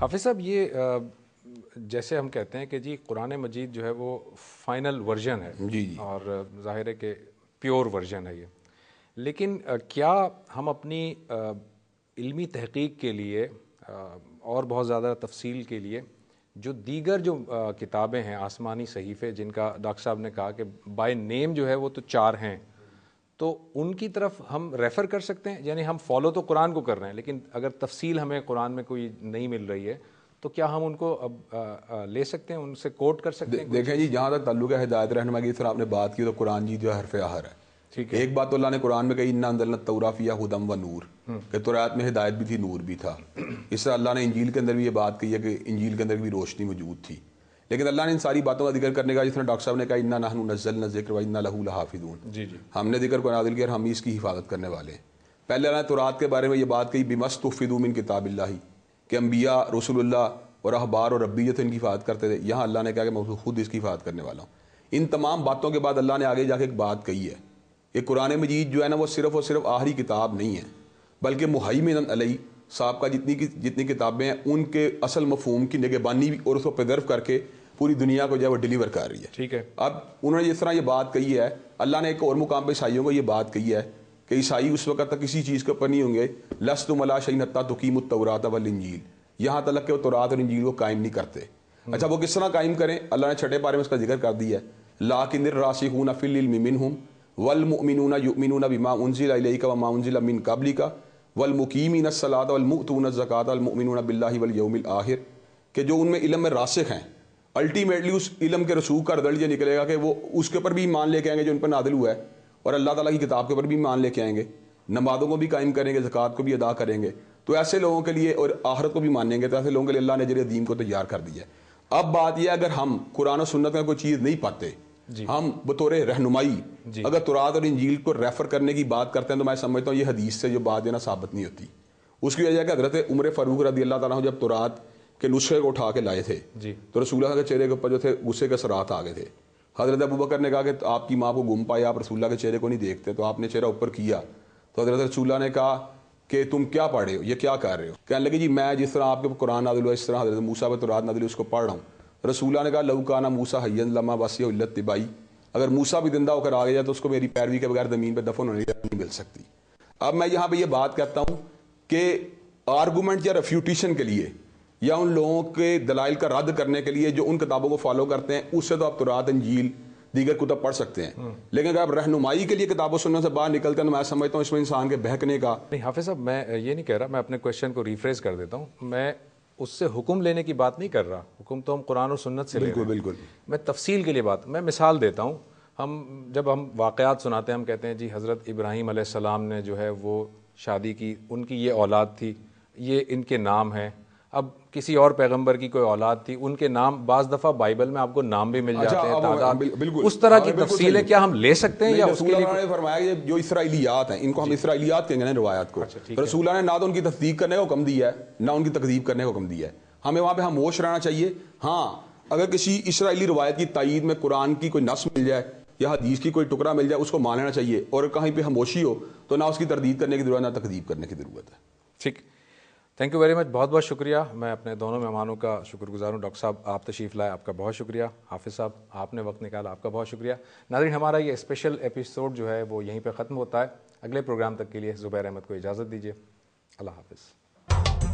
حافظ صاحب، یہ جیسے ہم کہتے ہیں کہ جی قرآن مجید جو ہے وہ فائنل ورژن ہے، جی اور ظاہر ہے کہ پیور ورژن ہے یہ، لیکن کیا ہم اپنی علمی تحقیق کے لیے اور بہت زیادہ تفصیل کے لیے جو دیگر جو کتابیں ہیں آسمانی صحیفے، جن کا ڈاکٹر صاحب نے کہا کہ بائی نیم جو ہے وہ تو 4 ہیں، تو ان کی طرف ہم ریفر کر سکتے ہیں؟ یعنی ہم فالو تو قرآن کو کر رہے ہیں، لیکن اگر تفصیل ہمیں قرآن میں کوئی نہیں مل رہی ہے تو کیا ہم ان کو اب لے سکتے ہیں، ان سے کوٹ کر سکتے ہیں؟ دیکھیں جی، جہاں تک تعلق ہے ہدایت رہنمائی کی، سر آپ نے بات کی تو قرآن جی جو ہے حرف آخر ہے. ٹھیک ہے. ایک بات تو اللہ نے قرآن میں کہی انا انزلنا التوراۃ فیہا ھدی و نور، کہ تورات میں ہدایت بھی تھی، نور بھی تھا. اس طرح اللہ نے انجیل کے اندر بھی یہ بات کہی ہے کہ انجیل کے اندر بھی روشنی موجود تھی. لیکن اللہ نے ان ساری باتوں کا ذکر کرنے کا، جس طرح ڈاکٹر صاحب نے کہا انا نحن نزلنا الذکر و انا لہ لحافظون، جی جی، ہم نے ذکر کو نازل کیا اور ہم اس کی حفاظت کرنے والے ہیں. پہلے اللہ نے تورات کے بارے میں یہ بات کہی بمستحفظوا من کتاب اللہ، کہ انبیاء، رسول اللہ اور احبار اور ربی جو تھے ان کی حفاظت کرتے تھے. یہاں اللہ نے کہا کہ میں خود اس کی حفاظت کرنے والا ہوں. ان تمام باتوں کے بعد اللہ نے آگے جا کے ایک بات کہی ہے کہ قرآن مجید جو ہے نا وہ صرف اور صرف آخری کتاب نہیں ہے، بلکہ مہیمن علیہ صاحب کا جتنی کتابیں ہیں ان کے اصل مفہوم کی نگہبانی اور اس کو پرزرو کر کے پوری دنیا کو جو ہے وہ ڈیلیور کر رہی ہے. ٹھیک ہے. اب انہوں نے جس طرح یہ بات کہی ہے، اللہ نے ایک اور مقام پہ عیسائیوں کو یہ بات کہی ہے کہ عیسائی اس وقت تک کسی چیز کے اوپر نہیں ہوں گے لستم علی شیء حتی تقیموا التوراۃ والانجیل، یہاں تک کہ وہ تورات اور انجیل کو قائم نہیں کرتے. اچھا وہ کس طرح قائم کریں؟ اللہ نے چھٹے پارے میں اس کا ذکر کر دیا ہے، لاکن الراسخون فی العلم منہم والمؤمنون یؤمنون بما انزل الیک وما انزل من قبلک والمقیمین الصلاۃ والمؤتون الزکاۃ والمؤمنون باللہ والیوم الآخر، کہ جو ان میں علم میں راسخ ہیں، الٹیمیٹلی اس علم کے رسوخ کا رزلٹ یہ نکلے گا کہ وہ اس کے اوپر بھی ایمان لے کے آئیں گے جو ان پر نازل ہوا ہے، اور اللہ تعالیٰ کی کتاب کے اوپر بھی ایمان لے کے آئیں گے، نمازوں کو بھی قائم کریں گے، زکوٰۃ کو بھی ادا کریں گے. تو ایسے لوگوں کے لیے، اور آخرت کو بھی مانیں گے، تو ایسے لوگوں کے لیے اللہ نے اجر عظیم کو تیار کر دیا ہے. اب بات یہ ہے اگر ہم قرآن و سنت میں کوئی چیز نہیں پاتے، ہم بطور رہنمائی اگر تورات اور انجیل کو ریفر کرنے کی بات کرتے ہیں تو میں سمجھتا ہوں یہ حدیث سے جو بات ہے نا ثابت نہیں ہوتی. اس کی وجہ ہے کہ حضرت عمر فاروق رضی اللہ تعالیٰ جب تورات کے نسخے کو اٹھا کے لائے تھے تو رسول اللہ کے چہرے کے اوپر جو تھے غصے کے اثرات آ گئے تھے. حضرت ابوبکر نے کہا کہ آپ کی ماں کو گم پائے، آپ رسول اللہ کے چہرے کو نہیں دیکھتے، تو آپ نے چہرہ اوپر کیا تو حضرت رسول اللہ نے کہا کہ تم کیا پڑھ رہے ہو، یہ کیا کر رہے ہو؟ کہنے لگے جی میں جس طرح آپ کے قرآن نازل ہوا اس طرح حضرت موسیٰ پہ تورات نازل ہوئی اس کو پڑھ رہا ہوں. رسول اللہ نے کہا لو کان موسیٰ حیا لما وسعہ الا اتباعی، اگر موسیٰ بھی زندہ ہو کر آ گیا تو اس کو میری پیروی کے بغیر زمین پہ دفن ہونے نہیں مل سکتی. اب میں یہاں پہ یہ بات کرتا ہوں کہ آرگومنٹ یا ریفیوٹیشن کے لیے یا ان لوگوں کے دلائل کا رد کرنے کے لیے جو ان کتابوں کو فالو کرتے ہیں، اس سے تو آپ تورات، انجیل، دیگر کتب پڑھ سکتے ہیں، لیکن اگر آپ رہنمائی کے لیے کتابوں سننے سے باہر نکلتے ہیں تو میں سمجھتا ہوں اس میں انسان کے بہکنے کا نہیں. حافظ صاحب میں یہ نہیں کہہ رہا، میں اپنے کویشچن کو ریفریز کر دیتا ہوں، میں اس سے حکم لینے کی بات نہیں کر رہا، حکم تو ہم قرآن اور سنت سے لے رہے ہیں. بالکل میں تفصیل کے لیے بات، میں مثال دیتا ہوں. جب ہم واقعات سناتے ہیں ہم کہتے ہیں جی حضرت ابراہیم علیہ السلام نے جو ہے وہ شادی کی، ان کی یہ اولاد تھی، یہ ان کے نام ہیں. اب کسی اور پیغمبر کی کوئی اولاد تھی، ان کے نام بعض دفعہ بائبل میں آپ کو نام بھی مل جاتے ہیں، تعداد، اس طرح کی تفصیلیں کیا ہم لے سکتے ہیں؟ یا اس کے لیے رسول اللہ نے فرمایا کہ جو اسرائیلیات ہیں ان کو ہم اسرائیلیات کہیں گے روایات کو، رسول اللہ نے نہ تو ان کی تصدیق کرنے کا حکم دیا ہے نہ ان کی تکذیب کرنے کا حکم دیا ہے. ہمیں وہاں پہ خاموش رہنا چاہیے. ہاں اگر کسی اسرائیلی روایت کی تائید میں قرآن کی کوئی نص مل جائے یا حدیث کی کوئی ٹکڑا مل جائے اس کو مان لینا چاہیے، اور کہیں پہ خاموشی ہو تو نہ اس کی تردید کرنے کی ضرورت نہ تکذیب کرنے کی ضرورت ہے. ٹھیک، تھینک یو ویری مچ، بہت بہت شکریہ. میں اپنے دونوں مہمانوں کا شکر گزار ہوں. ڈاکٹر صاحب آپ تشریف لائے، آپ کا بہت شکریہ. حافظ صاحب آپ نے وقت نکالا، آپ کا بہت شکریہ. ناظرین ہمارا یہ اسپیشل ایپیسوڈ جو ہے وہ یہیں پہ ختم ہوتا ہے. اگلے پروگرام تک کے لیے زبیر احمد کو اجازت دیجیے. اللہ حافظ.